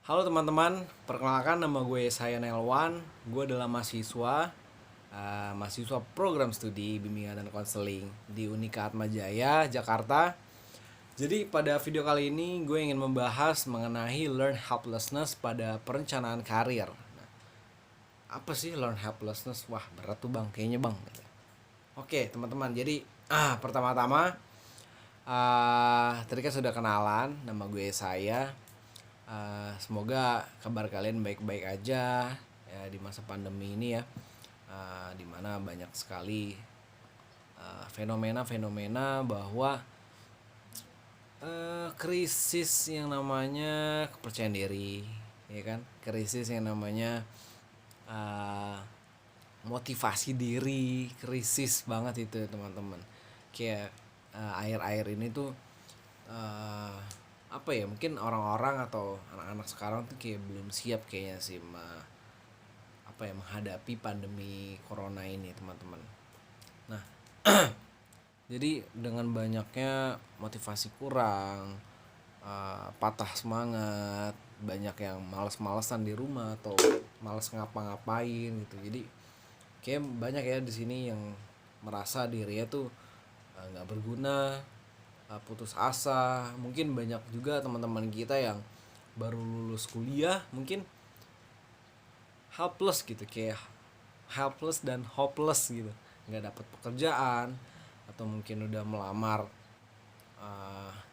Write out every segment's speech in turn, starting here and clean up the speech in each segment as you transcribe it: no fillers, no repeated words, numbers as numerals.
Halo teman-teman, perkenalkan nama gue Sayan Elwan. Gue adalah mahasiswa program studi bimbingan dan konseling di Unika Atmajaya, Jakarta. Jadi pada video kali ini gue ingin membahas mengenai learn helplessness pada perencanaan karir. Nah, apa sih learn helplessness? Wah, berat tuh bang, kayaknya bang. Oke teman-teman, jadi pertama-tama tadi kan sudah kenalan, nama gue saya. Semoga kabar kalian baik-baik aja ya di masa pandemi ini ya, dimana banyak sekali fenomena-fenomena bahwa krisis yang namanya kepercayaan diri, ya kan, krisis yang namanya uh, motivasi diri, krisis banget itu teman-teman. Kayak air-air ini tuh uh, apa ya, mungkin orang-orang atau anak-anak sekarang tuh kayak belum siap kayaknya sih apa ya, menghadapi pandemi corona ini teman-teman. Nah, jadi dengan banyaknya motivasi kurang, patah semangat, banyak yang males-malesan di rumah atau males ngapa-ngapain gitu. Jadi kayak banyak ya di sini yang merasa dirinya tuh nggak berguna, putus asa. Mungkin banyak juga teman-teman kita yang baru lulus kuliah mungkin helpless gitu, kayak helpless dan hopeless gitu, nggak dapat pekerjaan atau mungkin udah melamar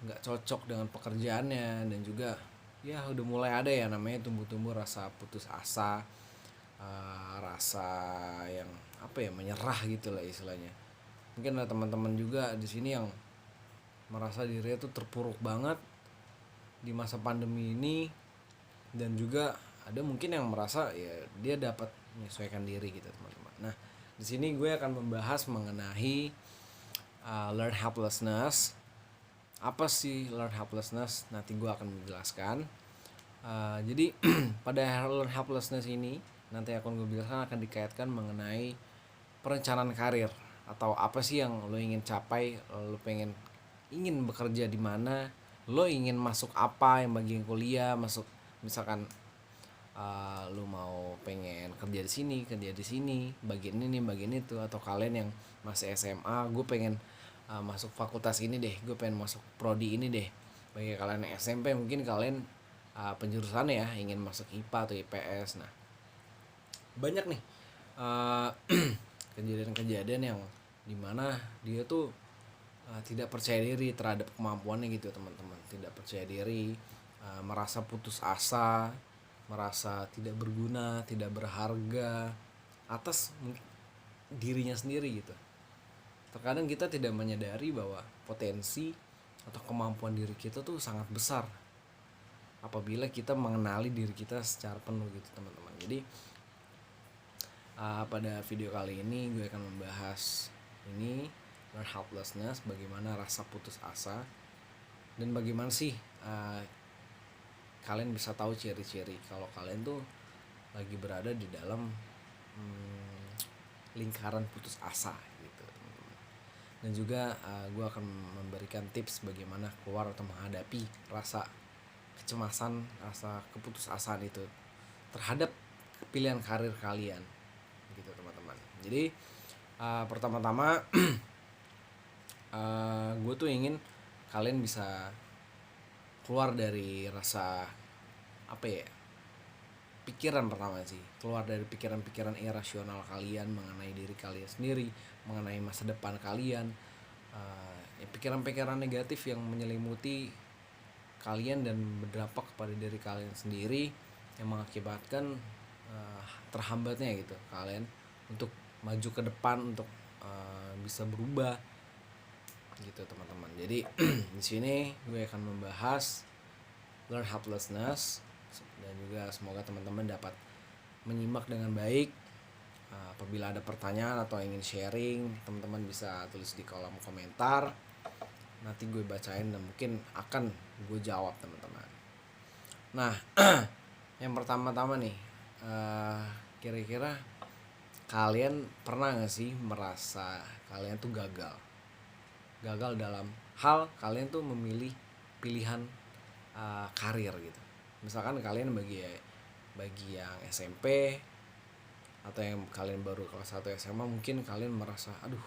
nggak cocok dengan pekerjaannya, dan juga ya udah mulai ada ya namanya tumbuh-tumbuh rasa putus asa, rasa yang apa ya, menyerah gitu lah istilahnya. Mungkin ada teman-teman juga di sini yang merasa dirinya tuh terpuruk banget di masa pandemi ini, dan juga ada mungkin yang merasa ya dia dapat menyesuaikan diri gitu teman-teman. Nah, di sini gue akan membahas mengenai learn helplessness. Apa sih learn helplessness? Nanti gue akan menjelaskan. Jadi pada learn helplessness ini nanti akan gue jelaskan, akan dikaitkan mengenai perencanaan karir, atau apa sih yang lo ingin capai, lo ingin bekerja di mana, lo ingin masuk apa, yang bagian kuliah masuk, misalkan lu mau pengen kerja di sini, bagian ini bagian itu, atau kalian yang masih SMA, gue pengen masuk fakultas ini deh, gue pengen masuk prodi ini deh. Bagi kalian yang SMP mungkin kalian penjurusan ya ingin masuk IPA atau IPS. Nah, banyak nih uh, kejadian-kejadian yang dimana dia tuh tidak percaya diri terhadap kemampuannya gitu teman-teman, tidak percaya diri, merasa putus asa, merasa tidak berguna, tidak berharga atas dirinya sendiri gitu. Terkadang kita tidak menyadari bahwa potensi atau kemampuan diri kita tuh sangat besar apabila kita mengenali diri kita secara penuh gitu teman-teman. Jadi pada video kali ini gue akan membahas ini, learn helplessness, bagaimana rasa putus asa, dan bagaimana sih kalian bisa tahu ciri-ciri kalau kalian tuh lagi berada di dalam lingkaran putus asa gitu teman-teman. Dan juga gue akan memberikan tips bagaimana keluar atau menghadapi rasa kecemasan, rasa keputusasaan itu terhadap pilihan karir kalian gitu teman-teman. Jadi pertama-tama gue tuh ingin kalian bisa keluar dari rasa apa ya, pikiran pertama sih, keluar dari pikiran-pikiran irasional kalian mengenai diri kalian sendiri, mengenai masa depan kalian, ya, pikiran-pikiran negatif yang menyelimuti kalian dan berdampak kepada diri kalian sendiri, yang mengakibatkan terhambatnya gitu kalian untuk maju ke depan, untuk bisa berubah gitu teman-teman. Jadi di sini gue akan membahas learn helplessness, dan juga semoga teman-teman dapat menyimak dengan baik. Apabila ada pertanyaan atau ingin sharing, teman-teman bisa tulis di kolom komentar, nanti gue bacain dan mungkin akan gue jawab teman-teman. Nah, yang pertama-tama nih, kira-kira kalian pernah gak sih merasa kalian tuh gagal dalam hal kalian tuh memilih pilihan karir gitu. Misalkan kalian bagi yang SMP atau yang kalian baru kelas 1 SMA, mungkin kalian merasa aduh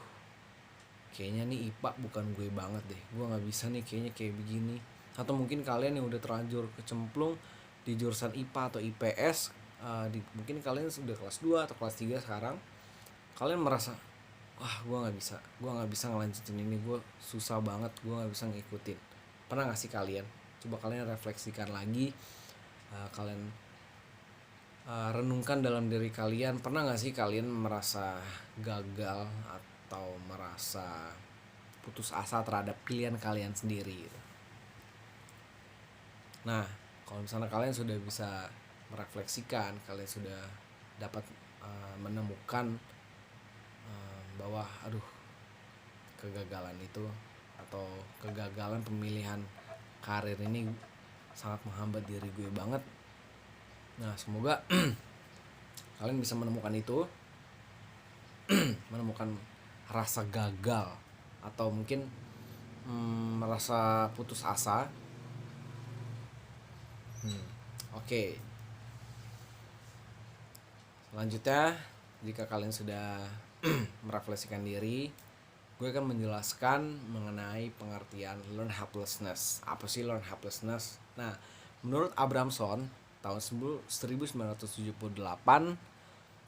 kayaknya nih IPA bukan gue banget deh, gue nggak bisa nih kayaknya kayak begini. Atau mungkin kalian yang udah terlanjur kecemplung di jurusan IPA atau IPS, mungkin kalian sudah kelas 2 atau kelas 3 sekarang, kalian merasa wah gue nggak bisa ngelanjutin ini, gue susah banget, gue nggak bisa ngikutin. Pernah nggak sih kalian? Coba kalian refleksikan lagi, kalian renungkan dalam diri kalian, pernah nggak sih kalian merasa gagal atau merasa putus asa terhadap pilihan kalian sendiri gitu. Nah, kalau misalnya kalian sudah bisa merefleksikan, kalian sudah dapat menemukan bahwa aduh kegagalan itu atau kegagalan pemilihan karir ini sangat menghambat diri gue banget. Nah, semoga kalian bisa menemukan itu, menemukan rasa gagal atau mungkin merasa putus asa. Oke. Selanjutnya, jika kalian sudah merefleksikan diri, gue akan menjelaskan mengenai pengertian learn helplessness. Apa sih learn helplessness? Nah, menurut Abramson tahun 1978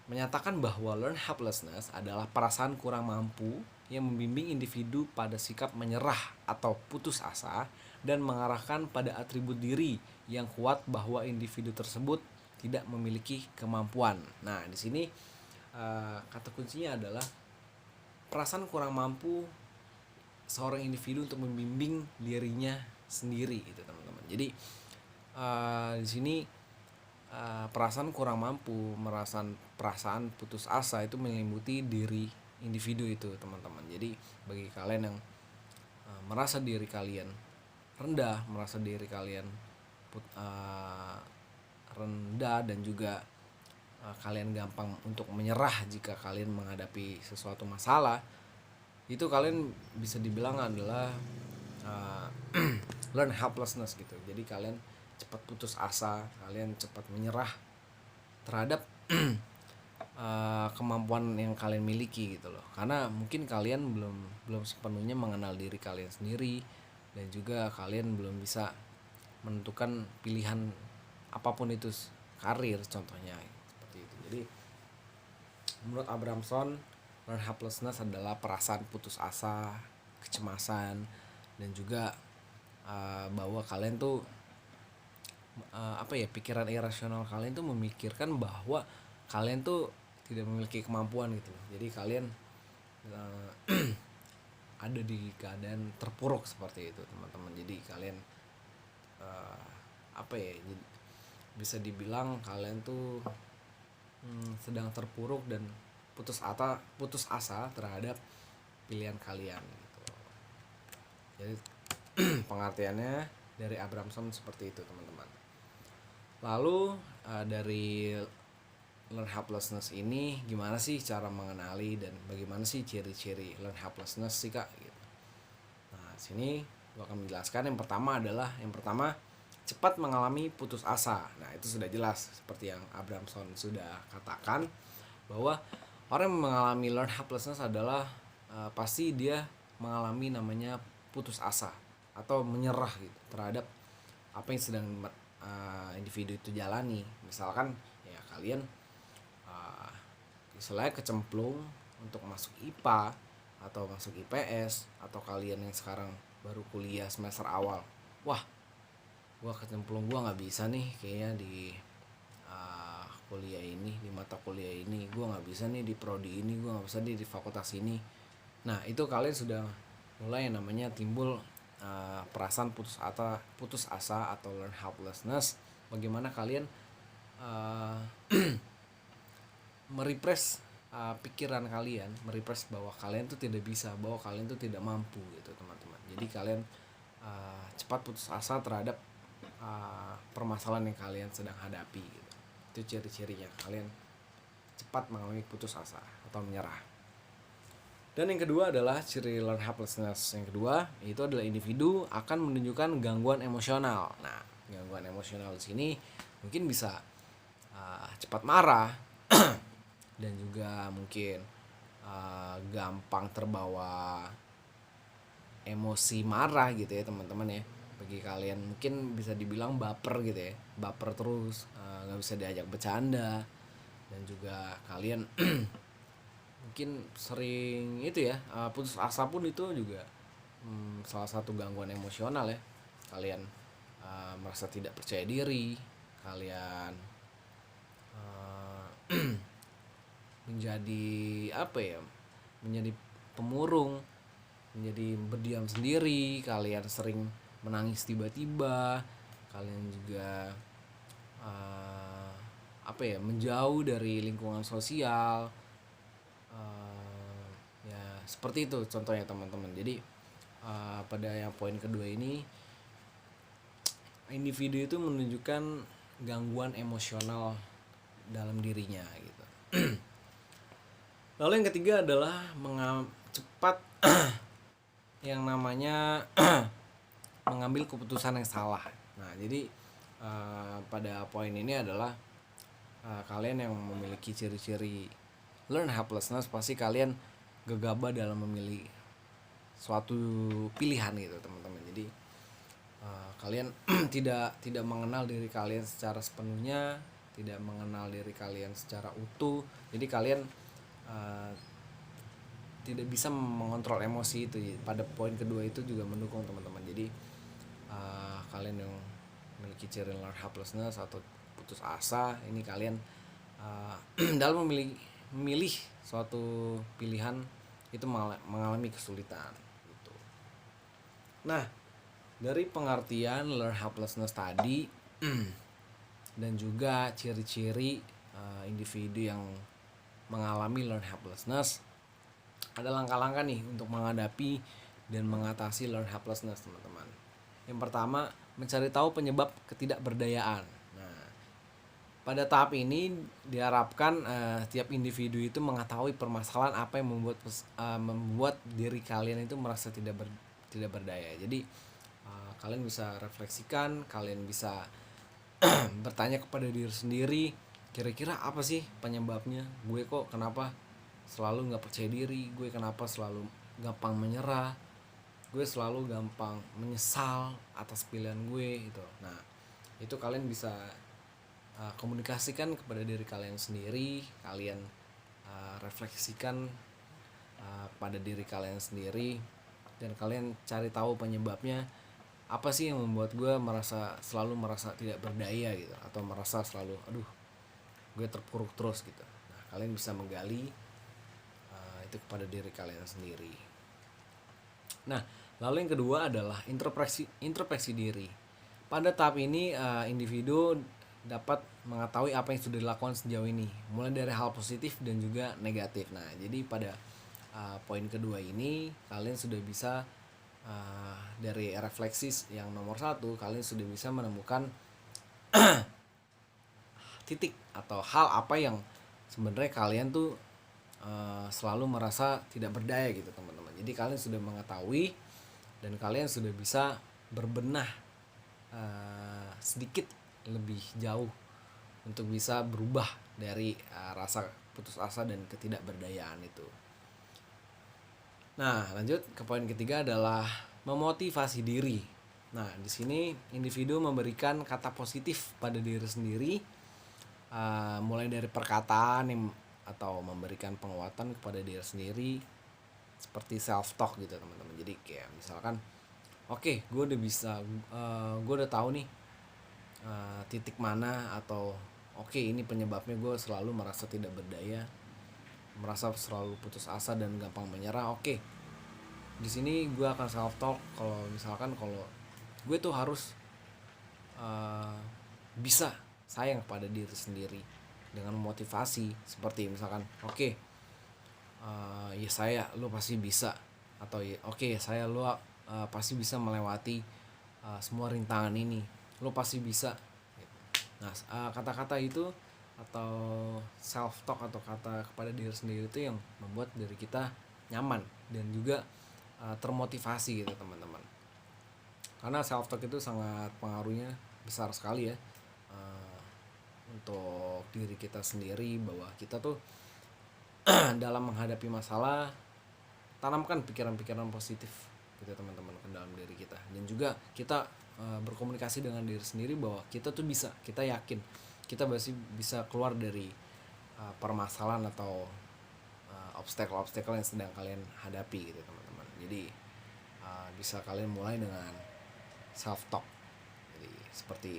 menyatakan bahwa learn helplessness adalah perasaan kurang mampu yang membimbing individu pada sikap menyerah atau putus asa dan mengarahkan pada atribut diri yang kuat bahwa individu tersebut tidak memiliki kemampuan. Nah, di sini kata kuncinya adalah perasaan kurang mampu seorang individu untuk membimbing dirinya sendiri, gitu teman-teman. Jadi di sini perasaan kurang mampu, perasaan putus asa itu menyelimuti diri individu itu, teman-teman. Jadi bagi kalian yang merasa diri kalian rendah, merasa diri kalian rendah dan juga kalian gampang untuk menyerah jika kalian menghadapi sesuatu masalah, itu kalian bisa dibilang adalah learn helplessness gitu. Jadi kalian cepat putus asa, kalian cepat menyerah terhadap kemampuan yang kalian miliki gitu loh. Karena mungkin kalian belum sepenuhnya mengenal diri kalian sendiri dan juga kalian belum bisa menentukan pilihan apapun itu, karir contohnya seperti itu. Jadi menurut Abramson, learn helplessness adalah perasaan putus asa, kecemasan, dan juga bahwa kalian tuh pikiran irasional kalian tuh memikirkan bahwa kalian tuh tidak memiliki kemampuan gitu loh. Jadi kalian ada di keadaan terpuruk seperti itu, teman-teman. Jadi kalian bisa dibilang kalian tuh sedang terpuruk dan putus asa terhadap pilihan kalian gitu. Jadi pengertiannya dari Abramson seperti itu, teman-teman. Lalu dari learn helplessness ini gimana sih cara mengenali dan bagaimana sih ciri-ciri learn helplessness sih Kak gitu. Nah, sini gua akan menjelaskan. Yang pertama cepat mengalami putus asa. Nah, itu sudah jelas seperti yang Abramson sudah katakan bahwa orang yang mengalami learn helplessness adalah pasti dia mengalami namanya putus asa atau menyerah gitu terhadap apa yang sedang individu itu jalani. Misalkan ya kalian istilahnya kecemplung untuk masuk IPA atau masuk IPS, atau kalian yang sekarang baru kuliah semester awal, wah gue kecemplung, gue nggak bisa nih kayaknya di kuliah ini, di mata kuliah ini gue nggak bisa nih, di prodi ini gue nggak bisa di fakultas ini. Nah, itu kalian sudah mulai yang namanya timbul perasaan putus asa atau learn helplessness. Bagaimana kalian merepress pikiran kalian, merepress bahwa kalian tuh tidak bisa, bahwa kalian tuh tidak mampu gitu, teman-teman. Jadi kalian cepat putus asa terhadap permasalahan yang kalian sedang hadapi gitu. Itu ciri-cirinya, kalian cepat mengalami putus asa atau menyerah. Dan yang kedua adalah ciri learn helplessness. Yang kedua itu adalah individu akan menunjukkan gangguan emosional. Nah, Gangguan emosional di sini mungkin bisa cepat marah dan juga mungkin gampang terbawa emosi marah gitu ya teman-teman ya. Bagi kalian mungkin bisa dibilang baper gitu ya, baper terus, nggak bisa diajak bercanda, dan juga kalian mungkin sering itu ya, putus asa pun itu juga salah satu gangguan emosional ya. Kalian merasa tidak percaya diri, kalian menjadi apa ya, menjadi pemurung, menjadi berdiam sendiri, kalian sering menangis tiba-tiba, kalian juga apa ya, menjauh dari lingkungan sosial, ya seperti itu contohnya teman-teman. Jadi pada yang poin kedua ini, individu itu menunjukkan gangguan emosional dalam dirinya gitu. Lalu yang ketiga adalah cepat yang namanya mengambil keputusan yang salah. Nah, jadi pada poin ini adalah kalian yang memiliki ciri-ciri learn helplessness, pasti kalian gegabah dalam memilih suatu pilihan gitu teman-teman. Jadi kalian tidak mengenal diri kalian secara sepenuhnya, tidak mengenal diri kalian secara utuh. Jadi kalian tidak bisa mengontrol emosi itu. Pada poin kedua itu juga mendukung teman-teman. Jadi kalian yang memiliki ciri learn helplessness atau putus asa, ini kalian dalam memilih suatu pilihan itu mengalami kesulitan gitu. Nah, dari pengertian learn helplessness tadi dan juga ciri-ciri individu yang mengalami learn helplessness, ada langkah-langkah nih untuk menghadapi dan mengatasi learn helplessness teman-teman. Yang pertama, mencari tahu penyebab ketidakberdayaan. Nah, pada tahap ini diharapkan tiap individu itu mengetahui permasalahan apa yang membuat diri kalian itu merasa tidak berdaya. Jadi kalian bisa refleksikan, kalian bisa bertanya kepada diri sendiri, kira-kira apa sih penyebabnya? Gue kok kenapa selalu nggak percaya diri? Gue kenapa selalu gampang menyerah? Gue selalu gampang menyesal atas pilihan gue gitu. Nah, itu kalian bisa komunikasikan kepada diri kalian sendiri, kalian refleksikan pada diri kalian sendiri, dan kalian cari tahu penyebabnya. Apa sih yang membuat gue selalu merasa tidak berdaya gitu, atau merasa selalu gue terpuruk terus gitu. Nah, kalian bisa menggali itu kepada diri kalian sendiri. Nah, lalu yang kedua adalah introspeksi diri. Pada tahap ini individu dapat mengetahui apa yang sudah dilakukan sejauh ini, mulai dari hal positif dan juga negatif. Nah, jadi pada poin kedua ini kalian sudah bisa dari refleksi yang nomor 1, kalian sudah bisa menemukan titik atau hal apa yang sebenarnya kalian tuh selalu merasa tidak berdaya gitu teman-teman. Jadi kalian sudah mengetahui dan kalian sudah bisa berbenah sedikit lebih jauh untuk bisa berubah dari rasa putus asa dan ketidakberdayaan itu. Nah, lanjut ke poin ketiga adalah memotivasi diri. Nah, di sini individu memberikan kata positif pada diri sendiri, mulai dari perkataan atau memberikan penguatan kepada diri sendiri, seperti self talk gitu teman-teman. Jadi kayak misalkan, oke, gue udah bisa, gue udah tahu nih titik mana, atau oke, ini penyebabnya gue selalu merasa tidak berdaya, merasa selalu putus asa dan gampang menyerah. Oke, di sini gue akan self talk kalau misalkan kalau gue tuh harus bisa sayang pada diri sendiri dengan motivasi seperti misalkan ya saya, lo pasti bisa, atau saya, lo pasti bisa melewati semua rintangan ini, lo pasti bisa. Nah, kata-kata itu atau self talk atau kata kepada diri sendiri itu yang membuat diri kita nyaman dan juga termotivasi gitu teman-teman. Karena self talk itu sangat pengaruhnya besar sekali ya untuk diri kita sendiri, bahwa kita tuh dalam menghadapi masalah tanamkan pikiran-pikiran positif gitu teman-teman ke dalam diri kita, dan juga kita berkomunikasi dengan diri sendiri bahwa kita tuh bisa, kita yakin kita pasti bisa keluar dari permasalahan atau obstacle yang sedang kalian hadapi gitu teman-teman. Jadi bisa kalian mulai dengan self talk. Jadi seperti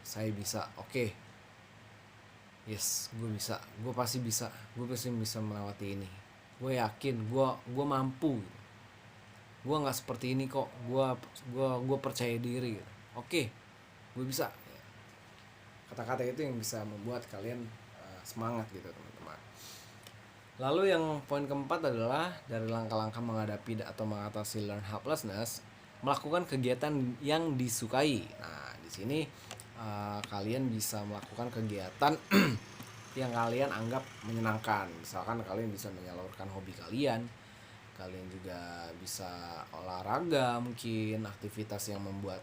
saya bisa, oke, yes, gue pasti bisa melewati ini, gue yakin gue mampu, gue nggak seperti ini kok, gue percaya diri gitu. Oke, gue bisa. Kata-kata itu yang bisa membuat kalian semangat gitu teman-teman. Lalu yang poin keempat adalah dari langkah-langkah menghadapi atau mengatasi learn helplessness, melakukan kegiatan yang disukai. Nah, di sini kalian bisa melakukan kegiatan yang kalian anggap menyenangkan. Misalkan kalian bisa menyalurkan hobi kalian juga bisa olahraga, mungkin aktivitas yang membuat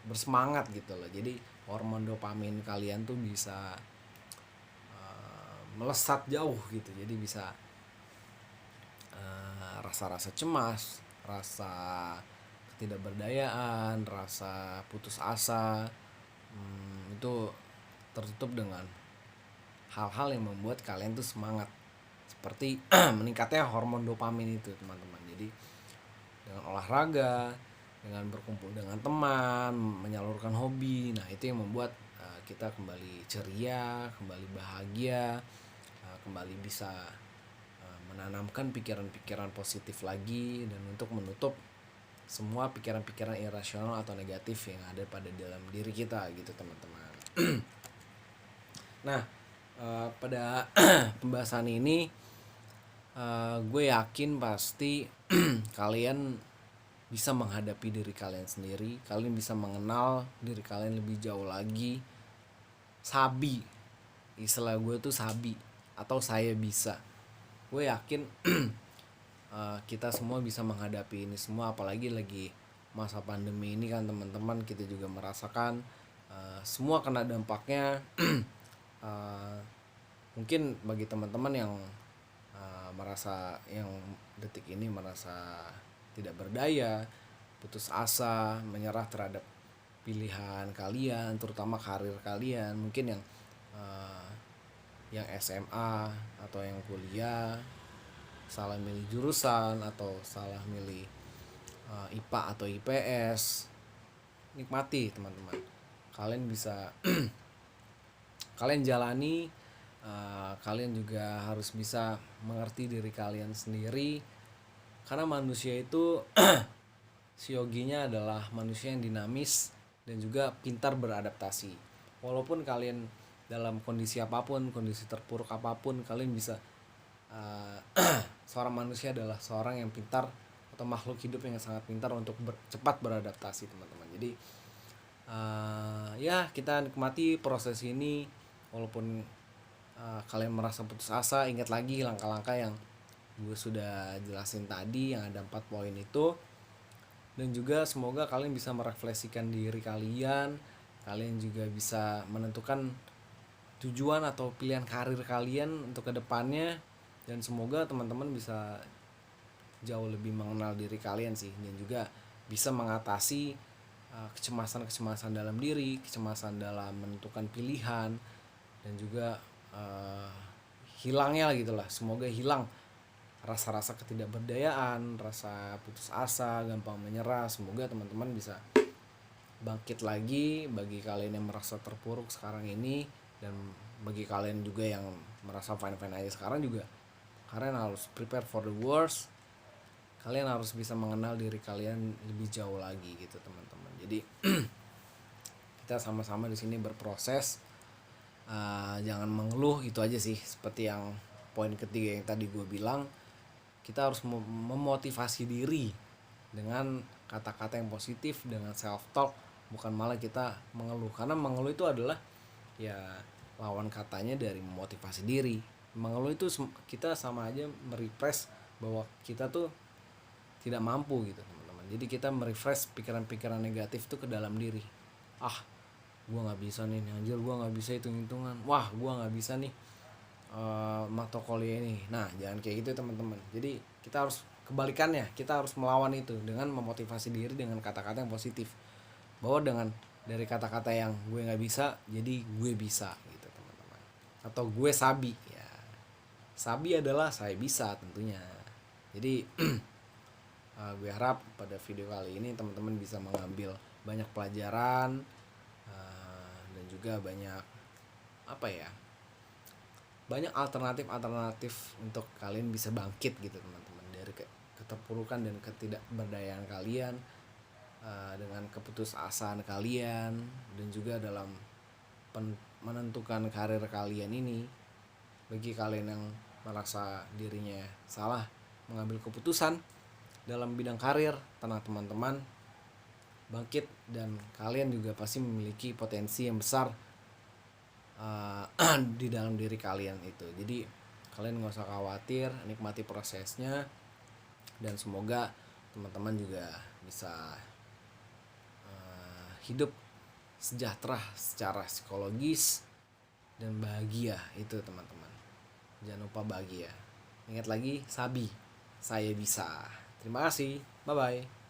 bersemangat gitu loh. Jadi hormon dopamin kalian tuh bisa melesat jauh gitu. Jadi bisa rasa-rasa cemas, rasa ketidakberdayaan, rasa putus asa, itu tertutup dengan hal-hal yang membuat kalian tuh semangat, seperti meningkatnya hormon dopamin itu teman-teman. Jadi dengan olahraga, dengan berkumpul dengan teman, menyalurkan hobi, nah itu yang membuat kita kembali ceria, kembali bahagia, kembali bisa menanamkan pikiran-pikiran positif lagi, dan untuk menutup semua pikiran-pikiran irasional atau negatif yang ada pada dalam diri kita gitu teman-teman. Nah, pada pembahasan ini gue yakin pasti kalian bisa menghadapi diri kalian sendiri, kalian bisa mengenal diri kalian lebih jauh lagi. Sabi, istilah gue tuh sabi atau saya bisa. Gue yakin kita semua bisa menghadapi ini semua, apalagi lagi masa pandemi ini kan teman-teman, kita juga merasakan semua kena dampaknya. Mungkin bagi teman-teman yang merasa yang detik ini merasa tidak berdaya, putus asa, menyerah terhadap pilihan kalian, terutama karir kalian, mungkin yang SMA atau yang kuliah salah milih jurusan atau salah milih IPA atau IPS, nikmati teman-teman, kalian bisa kalian jalani. Kalian juga harus bisa mengerti diri kalian sendiri, karena manusia itu sioginya adalah manusia yang dinamis dan juga pintar beradaptasi. Walaupun kalian dalam kondisi apapun, kondisi terpuruk apapun, kalian bisa seorang manusia adalah seorang yang pintar atau makhluk hidup yang sangat pintar untuk cepat beradaptasi teman-teman. Jadi ya kita nikmati proses ini. Walaupun kalian merasa putus asa, ingat lagi langkah-langkah yang gue sudah jelasin tadi, yang ada 4 poin itu. Dan juga semoga kalian bisa merefleksikan diri kalian, kalian juga bisa menentukan tujuan atau pilihan karir kalian untuk kedepannya, dan semoga teman-teman bisa jauh lebih mengenal diri kalian sih, dan juga bisa mengatasi kecemasan-kecemasan dalam diri, kecemasan dalam menentukan pilihan, dan juga hilangnya gitulah, semoga hilang rasa-rasa ketidakberdayaan, rasa putus asa, gampang menyerah. Semoga teman-teman bisa bangkit lagi bagi kalian yang merasa terpuruk sekarang ini, dan bagi kalian juga yang merasa fine-fine aja sekarang juga, kalian harus prepare for the worst. Kalian harus bisa mengenal diri kalian lebih jauh lagi gitu teman-teman. Jadi kita sama-sama di sini berproses. Jangan mengeluh, itu aja sih. Seperti yang poin ketiga yang tadi gue bilang, kita harus memotivasi diri dengan kata-kata yang positif, dengan self talk, bukan malah kita mengeluh. Karena mengeluh itu adalah ya lawan katanya dari memotivasi diri. Mengeluh itu kita sama aja merepress bahwa kita tuh tidak mampu gitu teman-teman. Jadi kita merefresh pikiran-pikiran negatif itu ke dalam diri. ah gue nggak bisa nih anjir, gue nggak bisa hitung-hitungan, wah gue nggak bisa nih mata kuliah ini. Nah jangan kayak gitu teman-teman. Jadi kita harus kebalikannya, kita harus melawan itu dengan memotivasi diri dengan kata-kata yang positif, bahwa dengan dari kata-kata yang gue nggak bisa jadi gue bisa gitu teman-teman, atau gue sabi ya, sabi adalah saya bisa tentunya. Jadi gue harap pada video kali ini teman-teman bisa mengambil banyak pelajaran, dan juga banyak apa ya, banyak alternatif untuk kalian bisa bangkit gitu teman-teman, dari keterpurukan dan ketidakberdayaan kalian, dengan keputusasaan kalian, dan juga dalam menentukan karir kalian ini. Bagi kalian yang merasa dirinya salah mengambil keputusan dalam bidang karir, tenang teman-teman, bangkit, dan kalian juga pasti memiliki potensi yang besar di dalam diri kalian itu. Jadi kalian nggak usah khawatir, nikmati prosesnya, dan semoga teman-teman juga bisa hidup sejahtera secara psikologis dan bahagia itu teman-teman. Jangan lupa bahagia. Ingat lagi, sabi, saya bisa. Terima kasih, bye bye.